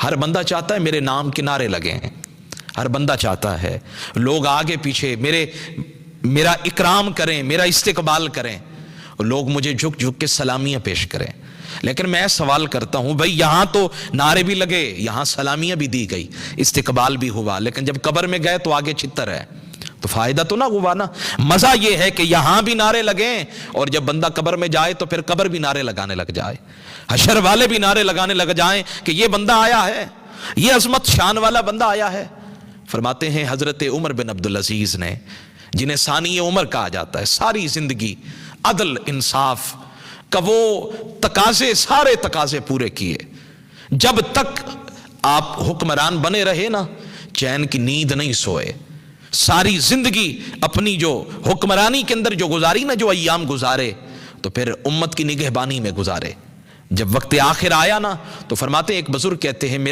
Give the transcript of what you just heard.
ہر بندہ چاہتا ہے میرے نام کے نعرے لگیں، ہر بندہ چاہتا ہے لوگ آگے پیچھے میرا اکرام کریں، میرا استقبال کریں، لوگ مجھے جھک جھک کے سلامیاں پیش کریں۔ لیکن میں سوال کرتا ہوں بھائی یہاں تو نعرے بھی لگے، یہاں سلامیاں بھی دی گئی، استقبال بھی ہوا، لیکن جب قبر میں گئے تو آگے چھتر ہے، تو فائدہ تو نہ ہوا نا۔ مزہ یہ ہے کہ یہاں بھی نعرے لگیں اور جب بندہ قبر میں جائے تو پھر قبر بھی نعرے لگانے لگ جائے، حشر والے بھی نعرے لگانے لگ جائیں کہ یہ بندہ آیا ہے، یہ عظمت شان والا بندہ آیا ہے۔ فرماتے ہیں حضرت عمر بن عبدالعزیز نے، جنہیں ثانی عمر کہا جاتا ہے، ساری زندگی عدل انصاف کا وہ تقاضے، سارے تقاضے پورے کیے، جب تک آپ حکمران بنے رہے نا چین کی نیند نہیں سوئے، ساری زندگی اپنی جو حکمرانی کے اندر جو گزاری نا، جو ایام گزارے، تو پھر امت کی نگہبانی میں گزارے۔ جب وقت آخر آیا نا تو فرماتے ہیں ایک بزرگ کہتے ہیں